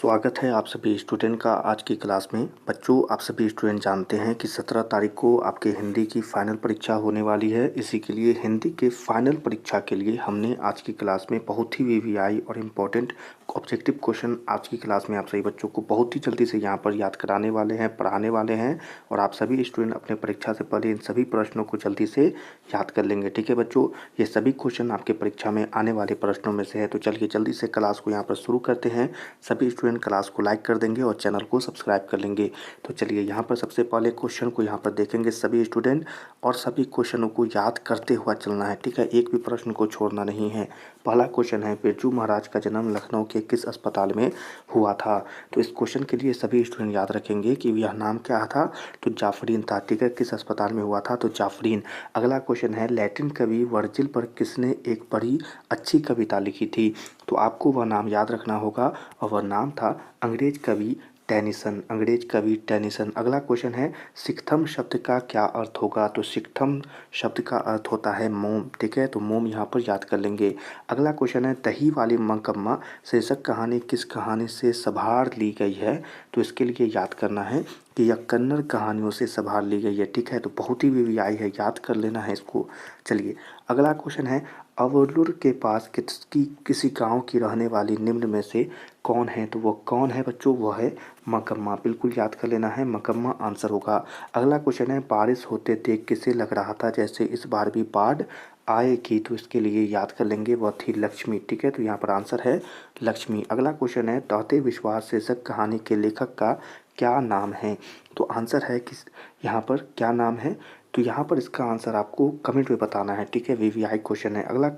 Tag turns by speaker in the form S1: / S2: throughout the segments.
S1: स्वागत है आप सभी स्टूडेंट का आज की क्लास में। बच्चों, आप सभी स्टूडेंट जानते हैं कि 17 तारीख को आपके हिंदी की फ़ाइनल परीक्षा होने वाली है। इसी के लिए हिंदी के फ़ाइनल परीक्षा के लिए हमने आज की क्लास में बहुत ही वीवीआई और इम्पोर्टेंट ऑब्जेक्टिव क्वेश्चन आज की क्लास में आप सभी बच्चों को बहुत ही जल्दी से यहाँ पर याद कराने वाले हैं, पढ़ाने वाले हैं। और आप सभी स्टूडेंट अपने परीक्षा से पहले इन सभी प्रश्नों को जल्दी से याद कर लेंगे। ठीक है बच्चों, ये सभी क्वेश्चन आपके परीक्षा में आने वाले प्रश्नों में से है। तो चलिए जल्दी से क्लास को यहाँ पर शुरू करते हैं। सभी स्टूडेंट क्लास को लाइक कर देंगे और चैनल को सब्सक्राइब कर लेंगे। तो चलिए यहाँ पर सबसे पहले क्वेश्चन को यहाँ पर देखेंगे सभी स्टूडेंट, और सभी क्वेश्चनों को याद करते हुआ चलना है। ठीक है, एक भी प्रश्न को छोड़ना नहीं है। पहला क्वेश्चन है, बिरजू महाराज का जन्म लखनऊ के किस अस्पताल में हुआ था? तो इस क्वेश्चन के लिए सभी स्टूडेंट याद रखेंगे कि यह नाम क्या था, तो जाफरीन था। ठीक है, किस अस्पताल में हुआ था, तो जाफरीन। अगला क्वेश्चन है, लैटिन कवि वर्जिल पर किसने एक बड़ी अच्छी कविता लिखी थी? तो आपको वह नाम याद रखना होगा और वह नाम था अंग्रेज कवि टेनिसन। अंग्रेज कवि टेनिसन। अगला क्वेश्चन है, सिक्थम शब्द का क्या अर्थ होगा? तो सिक्थम शब्द का अर्थ होता है मोम। ठीक है, तो मोम यहाँ पर याद कर लेंगे। अगला क्वेश्चन है, दही वाली मकम्मा शीर्षक कहानी किस कहानी से संभार ली गई है? तो इसके लिए याद करना है कि यह कन्नड़ कहानियों से संभार ली गई है। ठीक है, तो बहुत ही वीवीआई है, याद कर लेना है इसको। चलिए अगला क्वेश्चन है, अवलूर के पास किसी गांव की रहने वाली निम्न में से कौन है? तो वो कौन है बच्चों? वो है मकम्मा। बिल्कुल याद कर लेना है, मकम्मा आंसर होगा। अगला क्वेश्चन है, बारिश होते देख किसे लग रहा था जैसे इस बार भी बाढ़ आएगी? तो इसके लिए याद कर लेंगे, वह थी लक्ष्मी। ठीक है, तो यहाँ पर आंसर है लक्ष्मी। अगला क्वेश्चन है, तौते विश्वास शीर्षक कहानी के लेखक का क्या नाम है? तो आंसर है कि यहाँ पर क्या नाम है, तो यहाँ पर इसका आंसर आपको कमेंट में बताना है। ठीक है, वीवीआई क्वेश्चन है। अगला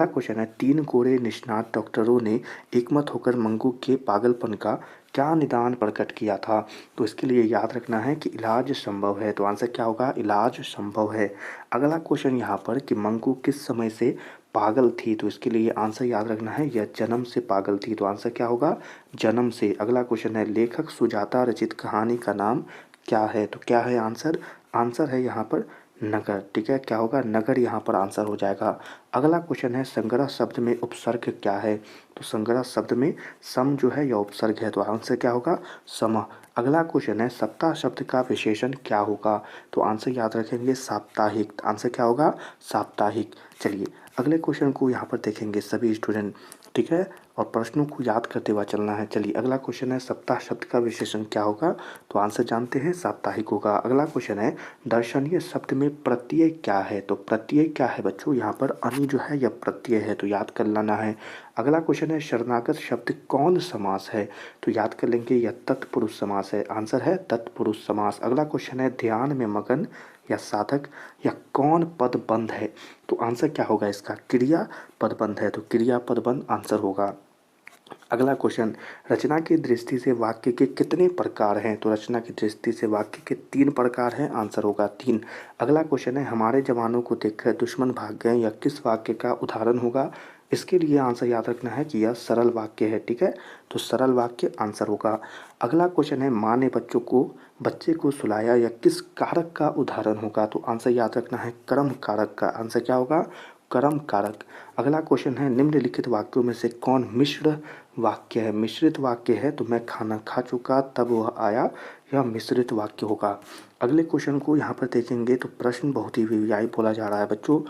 S1: क्वेश्चन है, 3 गोरे निष्णात डॉक्टरों ने एकमत होकर मंगू के पागलपन का क्या निदान प्रकट किया था? तो इसके लिए याद रखना है कि इलाज संभव है। तो आंसर क्या होगा? इलाज संभव है। अगला क्वेश्चन यहाँ पर कि मंगू किस समय से पागल थी? तो इसके लिए आंसर याद रखना है, यह जन्म से पागल थी। तो आंसर क्या होगा? जन्म से। अगला क्वेश्चन है, लेखक सुजाता रचित कहानी का नाम क्या है? तो क्या है आंसर? आंसर है यहाँ पर नगर। ठीक है, क्या होगा? नगर यहाँ पर आंसर हो जाएगा। अगला क्वेश्चन है, संग्रह शब्द में उपसर्ग क्या है? तो संग्रह शब्द में सम जो है यह उपसर्ग है, तो आंसर क्या होगा? सम। अगला क्वेश्चन है, सप्ताह शब्द का विशेषण क्या होगा? तो आंसर याद रखेंगे साप्ताहिक। आंसर क्या होगा? साप्ताहिक। चलिए अगले क्वेश्चन को यहाँ पर देखेंगे सभी स्टूडेंट। ठीक है, और प्रश्नों को याद करते हुआ चलना है। चलिए अगला क्वेश्चन है, सप्ताह शब्द का विशेषण क्या होगा? तो आंसर जानते हैं, साप्ताहिक होगा। अगला क्वेश्चन है, दर्शनीय शब्द में प्रत्यय क्या है? तो प्रत्यय क्या है बच्चों? यहाँ पर अनि जो है यह प्रत्यय है, तो याद कर लेना है। अगला क्वेश्चन है, शरणागत शब्द कौन समास है? तो याद कर लेंगे, यह तत्पुरुष समास है। आंसर है तत्पुरुष समास। अगला क्वेश्चन है, ध्यान में मगन या साधक या कौन पदबंध है? तो आंसर क्या होगा इसका? क्रिया पदबंध है, तो क्रिया पदबंध आंसर होगा। अगला क्वेश्चन, रचना की दृष्टि से वाक्य के कितने प्रकार हैं? तो रचना की दृष्टि से वाक्य के 3 प्रकार हैं, आंसर होगा 3। अगला क्वेश्चन है, हमारे जवानों को देखकर दुश्मन भाग गए, यह किस वाक्य का उदाहरण होगा? इसके लिए आंसर याद रखना है कि यह सरल वाक्य है। ठीक है, तो सरल वाक्य आंसर होगा। अगला क्वेश्चन है, माँ ने बच्चे को सुलाया, यह किस कारक का उदाहरण होगा? तो आंसर याद रखना है कर्म कारक का। आंसर क्या होगा? कर्म कारक। अगला क्वेश्चन है, निम्नलिखित वाक्यों में से कौन मिश्र वाक्य है? मिश्रित वाक्य है, तो मैं खाना खा चुका तब वह आया, यह मिश्रित वाक्य होगा। अगले क्वेश्चन को यहाँ पर देखेंगे तो प्रश्न बहुत ही वीवीआई बोला जा रहा है बच्चों,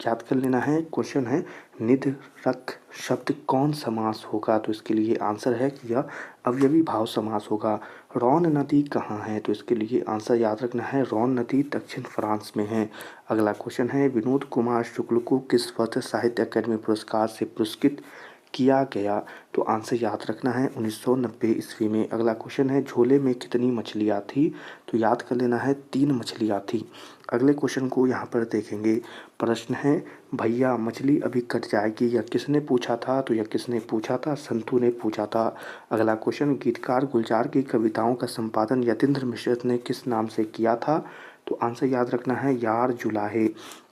S1: याद कर लेना है। क्वेश्चन है, निधरक शब्द कौन समास होगा? तो इसके लिए आंसर है कि यह अवयवी भाव समास होगा। रौन नदी कहाँ है? तो इसके लिए आंसर याद रखना है, रौन नदी दक्षिण फ्रांस में है। अगला क्वेश्चन है, विनोद कुमार शुक्ल को किस वर्ष साहित्य अकादमी पुरस्कार से पुरस्कृत किया गया? तो आंसर याद रखना है 1990 ईस्वी में। अगला क्वेश्चन है, झोले में कितनी मछलियाँ थी? तो याद कर लेना है 3 मछलियाँ थी। अगले क्वेश्चन को यहाँ पर देखेंगे। प्रश्न है, भैया मछली अभी कट जाएगी, यह किसने पूछा था? तो यह किसने पूछा था? संतू ने पूछा था। अगला क्वेश्चन, गीतकार गुलजार की कविताओं का संपादन यतीन्द्र मिश्र ने किस नाम से किया था? तो आंसर याद रखना है यार जुलाहे।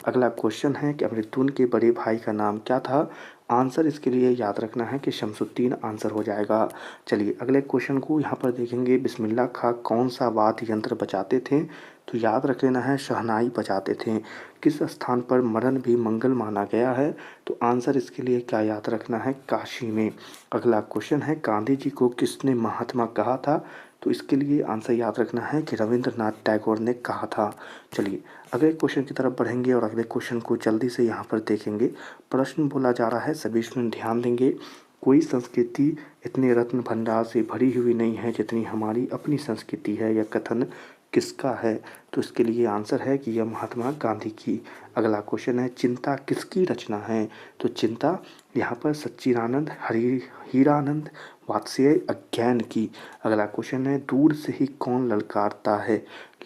S1: अगला क्वेश्चन है कि अमृतून के बड़े भाई का नाम क्या था? आंसर इसके लिए याद रखना है कि शमसुद्दीन आंसर हो जाएगा। चलिए अगले क्वेश्चन को यहाँ पर देखेंगे, बिस्मिल्लाह खां कौन सा वाद्य यंत्र बजाते थे? तो याद रख लेना है शहनाई बजाते थे। किस स्थान पर मरण भी मंगल माना गया है? तो आंसर इसके लिए क्या याद रखना है? काशी में। अगला क्वेश्चन है, गांधी जी को किसने महात्मा कहा था? तो इसके लिए आंसर याद रखना है कि रविंद्रनाथ टैगोर ने कहा था। चलिए अगले क्वेश्चन की तरफ बढ़ेंगे और अगले क्वेश्चन को जल्दी से यहाँ पर देखेंगे। प्रश्न बोला जा रहा है, सभी स्टूडेंट ध्यान देंगे। कोई संस्कृति इतने रत्न भंडार से भरी हुई नहीं है जितनी हमारी अपनी संस्कृति है। यह कथन किसका है? तो इसके लिए आंसर है कि यह महात्मा गांधी की। अगला क्वेश्चन है, चिंता किसकी रचना है? तो चिंता यहाँ पर सच्चिदानंद हीरानंद वात्स्यायन अज्ञान की। अगला क्वेश्चन है, दूर से ही कौन ललकारता है?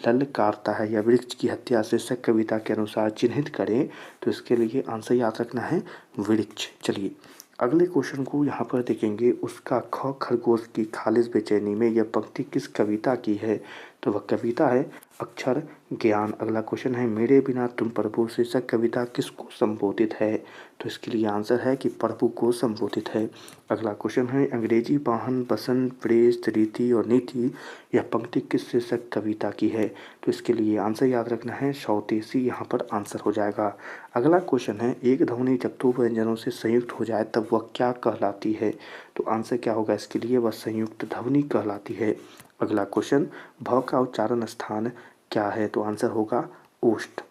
S1: ललकारता है या वृक्ष की हत्या से शक कविता के अनुसार चिन्हित करें। तो इसके लिए आंसर याद रखना है वृक्ष। चलिए अगले क्वेश्चन को यहाँ पर देखेंगे, उसका ख खरगोश की खालिश बेचैनी में यह पंक्ति किस कविता की है? तो वह कविता है अक्षर ज्ञान। अगला क्वेश्चन है, मेरे बिना तुम प्रभु शीर्षक कविता किसको संबोधित है? तो इसके लिए आंसर है कि प्रभु को संबोधित है। अगला क्वेश्चन है, अंग्रेजी वाहन बसंत प्रेस रीति और नीति यह पंक्ति किस शीर्षक कविता की है? तो इसके लिए आंसर याद रखना है स्वदेशी, यहाँ पर आंसर हो जाएगा। अगला क्वेश्चन है, एक ध्वनि जब दो व्यंजनों से संयुक्त हो जाए तब वह क्या कहलाती है? तो आंसर क्या होगा इसके लिए? वह संयुक्त ध्वनि कहलाती है। अगला क्वेश्चन, भ का उच्चारण स्थान क्या है? तो आंसर होगा ओष्ठ।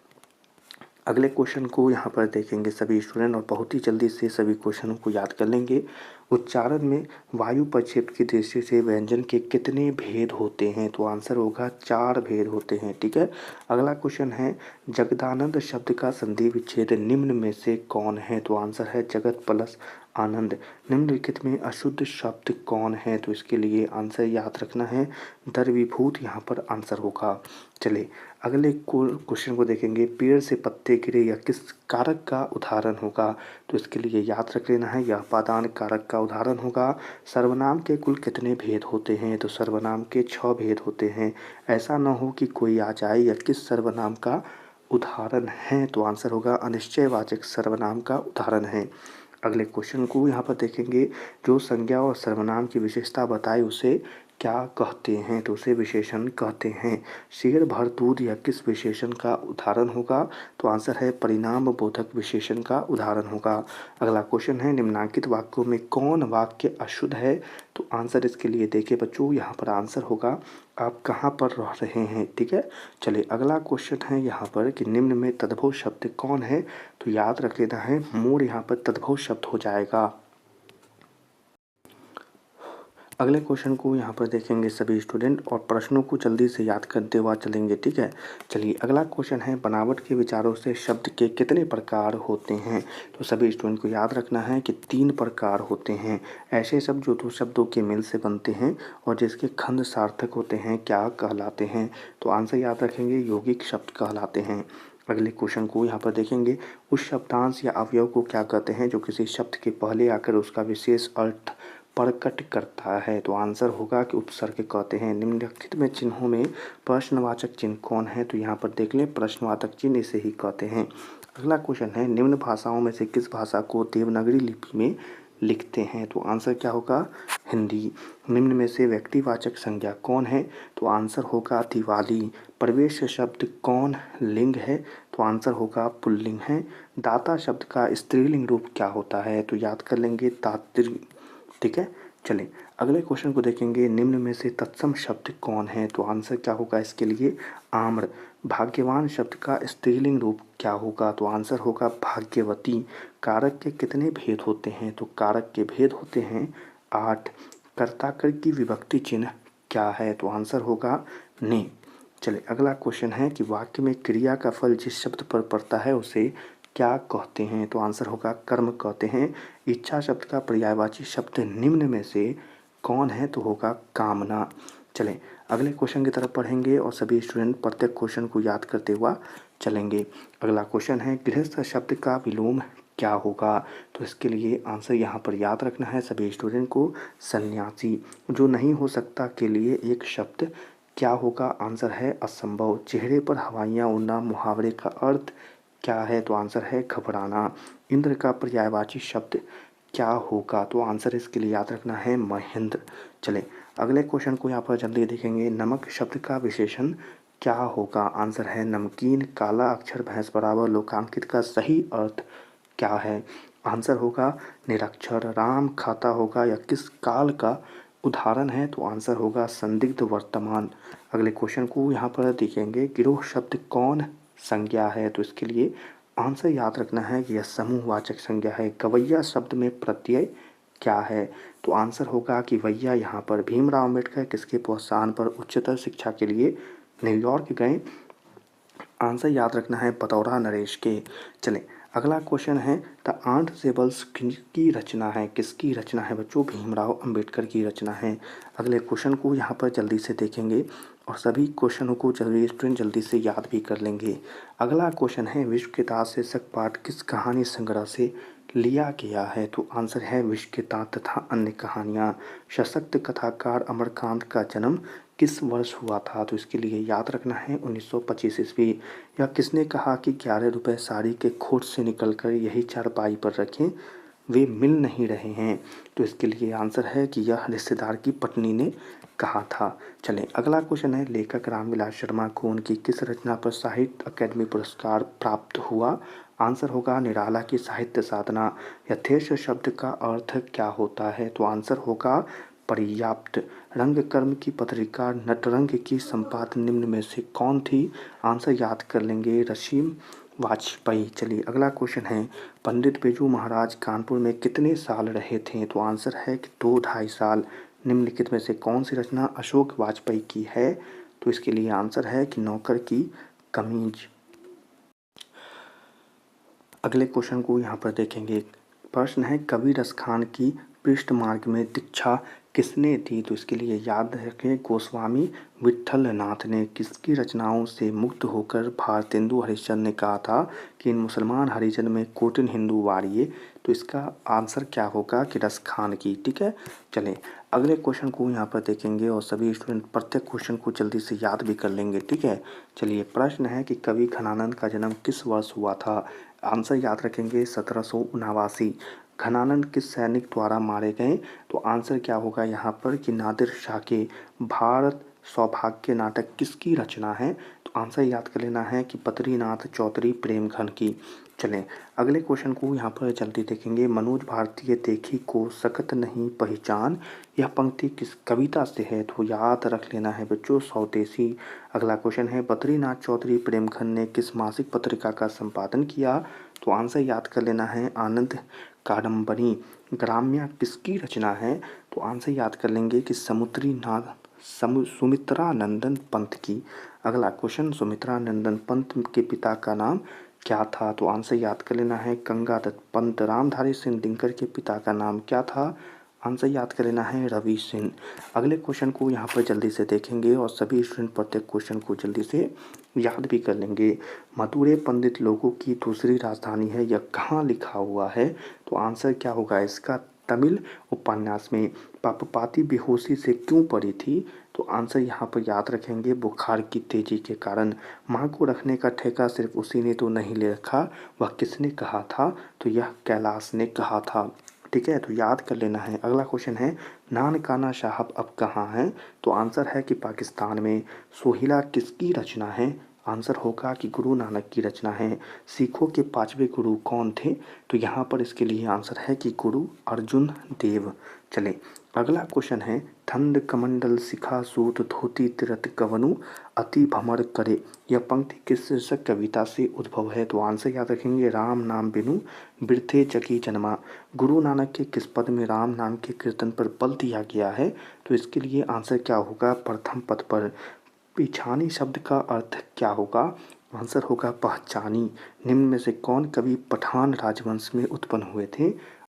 S1: अगले क्वेश्चन को यहाँ पर देखेंगे सभी स्टूडेंट और बहुत ही जल्दी से सभी क्वेश्चनों को याद कर लेंगे। उच्चारण में वायु प्रक्षेप की दृष्टि से व्यंजन के कितने भेद होते हैं? तो आंसर होगा 4 भेद होते हैं। ठीक है। अगला क्वेश्चन है, जगदानंद शब्द का संधि विच्छेद निम्न में से कौन है? तो आंसर है जगत प्लस आनंद। निम्नलिखित में अशुद्ध शब्द कौन है? तो इसके लिए आंसर याद रखना है द्रवीभूत, यहाँ पर आंसर होगा। चले अगले क्वेश्चन को देखेंगे, पेड़ से पत्ते गिरे यह किस कारक का उदाहरण होगा? तो इसके लिए याद रख लेना है यह पादान कारक का उदाहरण होगा। सर्वनाम के कुल कितने भेद होते हैं? तो सर्वनाम के 6 भेद होते हैं। ऐसा न हो कि कोई आ जाए, यह किस सर्वनाम का उदाहरण है? तो आंसर होगा अनिश्चयवाचक सर्वनाम का उदाहरण है। अगले क्वेश्चन को यहाँ पर देखेंगे, जो संज्ञा और सर्वनाम की विशेषता बताए उसे क्या कहते हैं? तो उसे विशेषण कहते हैं। शेर भर दूध यह किस विशेषण का उदाहरण होगा? तो आंसर है परिणाम बोधक विशेषण का उदाहरण होगा। अगला क्वेश्चन है, निम्नांकित वाक्यों में कौन वाक्य अशुद्ध है? तो आंसर इसके लिए देखिए बच्चों, यहाँ पर आंसर होगा आप कहाँ पर रह रहे हैं। ठीक है। चलिए अगला क्वेश्चन है यहाँ पर कि निम्न में तद्भव शब्द कौन है? तो याद रख लेना है मोर, यहाँ पर तद्भव शब्द हो जाएगा। अगले क्वेश्चन को यहाँ पर देखेंगे सभी स्टूडेंट और प्रश्नों को जल्दी से याद करते हुए चलेंगे। ठीक है। चलिए अगला क्वेश्चन है, बनावट के विचारों से शब्द के कितने प्रकार होते हैं? तो सभी स्टूडेंट को याद रखना है कि 3 प्रकार होते हैं। ऐसे शब्द जो 2 शब्दों के मेल से बनते हैं और जिसके खंड सार्थक होते हैं क्या कहलाते हैं? तो आंसर याद रखेंगे यौगिक शब्द कहलाते हैं। अगले क्वेश्चन को यहाँ पर देखेंगे, उस शब्दांश या अवयव को क्या कहते हैं जो किसी शब्द के पहले आकर उसका विशेष अर्थ प्रकट करता है? तो आंसर होगा कि उपसर्ग कहते हैं। निम्नलिखित में चिन्हों में प्रश्नवाचक चिन्ह कौन है? तो यहाँ पर देख लें प्रश्नवाचक चिन्ह इसे ही कहते हैं। अगला क्वेश्चन है, निम्न भाषाओं में से किस भाषा को देवनागरी लिपि में लिखते हैं? तो आंसर क्या होगा? हिंदी। निम्न में से व्यक्तिवाचक संज्ञा कौन है? तो आंसर होगा दिवाली। प्रवेश शब्द कौन लिंग है? तो आंसर होगा पुल्लिंग है। दाता शब्द का स्त्रीलिंग रूप क्या होता है? तो याद कर लेंगे दातृ। ठीक है। चलें अगले क्वेश्चन को देखेंगे, निम्न में से तत्सम शब्द कौन है? तो आंसर क्या होगा इसके लिए? आम्र। भाग्यवान शब्द का स्त्रीलिंग रूप क्या होगा? तो आंसर होगा भाग्यवती। कारक के कितने भेद होते हैं? तो कारक के भेद होते हैं 8। कर्ताकर की विभक्ति चिन्ह क्या है? तो आंसर होगा ने। चले अगला क्वेश्चन है कि वाक्य में क्रिया का फल जिस शब्द पर पड़ता है उसे क्या कहते हैं? तो आंसर होगा कर्म कहते हैं। इच्छा शब्द का पर्यायवाची शब्द निम्न में से कौन है? तो होगा कामना। चलें अगले क्वेश्चन की तरफ पढ़ेंगे और सभी स्टूडेंट प्रत्येक क्वेश्चन को याद करते हुआ चलेंगे। अगला क्वेश्चन है, गृहस्थ शब्द का विलोम क्या होगा? तो इसके लिए आंसर यहाँ पर याद रखना है सभी स्टूडेंट को सन्यासी। जो नहीं हो सकता के लिए एक शब्द क्या होगा? आंसर है असंभव। चेहरे पर हवाइयाँ उड़ना मुहावरे का अर्थ क्या है? तो आंसर है घबराना। इंद्र का पर्यायवाची शब्द क्या होगा? तो आंसर इसके लिए याद रखना है महेंद्र। चलें अगले क्वेश्चन को यहाँ पर जल्दी देखेंगे। नमक शब्द का विशेषण क्या होगा? आंसर है नमकीन। काला अक्षर भैंस बराबर लोकांकित का सही अर्थ क्या है? आंसर होगा निरक्षर। राम खाता होगा या किस काल का उदाहरण है? तो आंसर होगा संदिग्ध वर्तमान। अगले क्वेश्चन को यहाँ पर देखेंगे। गिरोह शब्द कौन संज्ञा है? तो इसके लिए आंसर याद रखना है कि यह समूहवाचक संज्ञा है। गवैया शब्द में प्रत्यय क्या है? तो आंसर होगा कि वैया। यहाँ पर भीमराव अम्बेडकर किसके प्रोत्साहन पर उच्चतर शिक्षा के लिए न्यूयॉर्क गए? आंसर याद रखना है बतौरा नरेश के। चलें अगला क्वेश्चन है द आर्ट टेबल्स किसकी रचना है? किसकी रचना है बच्चों? भीमराव अंबेडकर की रचना है। अगले क्वेश्चन को यहाँ पर जल्दी से देखेंगे और सभी क्वेश्चनों को जल्दी स्टूडेंट जल्दी से याद भी कर लेंगे। अगला क्वेश्चन है विश्व के दास शीर्षक पाठ किस कहानी संग्रह से लिया गया है? तो आंसर है विश्व के दास तथा अन्य कहानियाँ। सशक्त कथाकार अमरकांत का जन्म किस वर्ष हुआ था? तो इसके लिए याद रखना है 1925 ईस्वी। या किसने कहा कि 11 रुपये साड़ी के खोट से निकलकर यही चारपाई पर रखें, वे मिल नहीं रहे हैं? तो इसके लिए आंसर है कि यह रिश्तेदार की पत्नी ने कहा था। चलें अगला क्वेश्चन है लेखक रामविलास शर्मा को उनकी किस रचना पर साहित्य अकादमी पुरस्कार प्राप्त हुआ? आंसर होगा निराला की साहित्य साधना। यथेष्ट शब्द का अर्थ क्या होता है? तो आंसर होगा पर्याप्त। रंगकर्म की पत्रिका नटरंग की संपादक निम्न में से कौन थी? आंसर याद कर लेंगे रशीम वाजपेयी। चलिए अगला क्वेश्चन है पंडित बिरजू महाराज कानपुर में कितने साल रहे थे? तो आंसर है कि 2-2.5 साल। निम्नलिखित में से कौन सी रचना अशोक वाजपेयी की है? तो इसके लिए आंसर है कि नौकर की कमीज। अगले क्वेश्चन को यहाँ पर देखेंगे। प्रश्न है कवि रसखान की पृष्ठ मार्ग में दीक्षा किसने दी? तो इसके लिए याद रखें गोस्वामी विट्ठलनाथ ने। किसकी रचनाओं से मुक्त होकर भारतेंदु हरिश्चंद्र ने कहा था कि इन मुसलमान हरिजन में कोटिन हिंदू वारिये? तो इसका आंसर क्या होगा कि रसखान की। ठीक है चलें अगले क्वेश्चन को यहाँ पर देखेंगे और सभी स्टूडेंट प्रत्येक क्वेश्चन को जल्दी से याद भी कर लेंगे। ठीक है चलिए प्रश्न है कि कवि घनानंद का जन्म किस वर्ष हुआ था? आंसर याद रखेंगे 1779। घनानंद किस सैनिक द्वारा मारे गए? तो आंसर क्या होगा यहाँ पर कि नादिर शाह के। भारत सौभाग्य नाटक किसकी रचना है? तो आंसर याद कर लेना है कि बद्रीनाथ चौधरी प्रेमघन की। चलें अगले क्वेश्चन को यहाँ पर जल्दी देखेंगे। मनोज भारतीय देखी को सकत नहीं पहचान, यह पंक्ति किस कविता से है? तो याद रख लेना है बच्चों स्वदेशी। अगला क्वेश्चन है बद्रीनाथ चौधरी प्रेमघन ने किस मासिक पत्रिका का संपादन किया? तो आंसर याद कर लेना है आनंद कादम्बरी। ग्राम्य किसकी रचना है? तो आंसर याद कर लेंगे कि सुमित्रा नंदन पंत की। अगला क्वेश्चन सुमित्रा नंदन पंत के पिता का नाम क्या था? तो आंसर याद कर लेना है गंगादत्त पंत। रामधारी सिंह दिनकर के पिता का नाम क्या था? आंसर याद कर लेना है रवि सिंह। अगले क्वेश्चन को यहाँ पर जल्दी से देखेंगे और सभी स्टूडेंट प्रत्येक क्वेश्चन को जल्दी से याद भी कर लेंगे। मदुरै पंडित लोगों की दूसरी राजधानी है, यह कहाँ लिखा हुआ है? तो आंसर क्या होगा इसका? तमिल उपन्यास में। पापपाती बेहोशी से क्यों पड़ी थी? तो आंसर यहाँ पर याद रखेंगे बुखार की तेजी के कारण। माँ को रखने का ठेका सिर्फ उसी ने तो नहीं ले रखा, वह किसने कहा था? तो यह कैलाश ने कहा था। ठीक है तो याद कर लेना है। अगला क्वेश्चन है नानकाना साहब अब कहाँ हैं? तो आंसर है कि पाकिस्तान में। सोहिला किसकी रचना है? आंसर होगा कि गुरु नानक की रचना है। सिखों के 5वें गुरु कौन थे? तो यहाँ पर इसके लिए आंसर है कि गुरु अर्जुन देव। चलें अगला क्वेश्चन है ठंड कमंडल शिखा सूत धोती तीरथ कवनु अति भमर करे, यह पंक्ति किस शीर्षक कविता से उद्भव है? तो आंसर याद रखेंगे राम नाम बिनु बिरथे जगी जन्मा। गुरु नानक के किस पद में राम नाम के कीर्तन पर बल दिया गया है? तो इसके लिए आंसर क्या होगा? प्रथम पद पर। पिछानी शब्द का अर्थ क्या होगा? आंसर होगा पहचानी। निम्न में से कौन कवि पठान राजवंश में उत्पन्न हुए थे?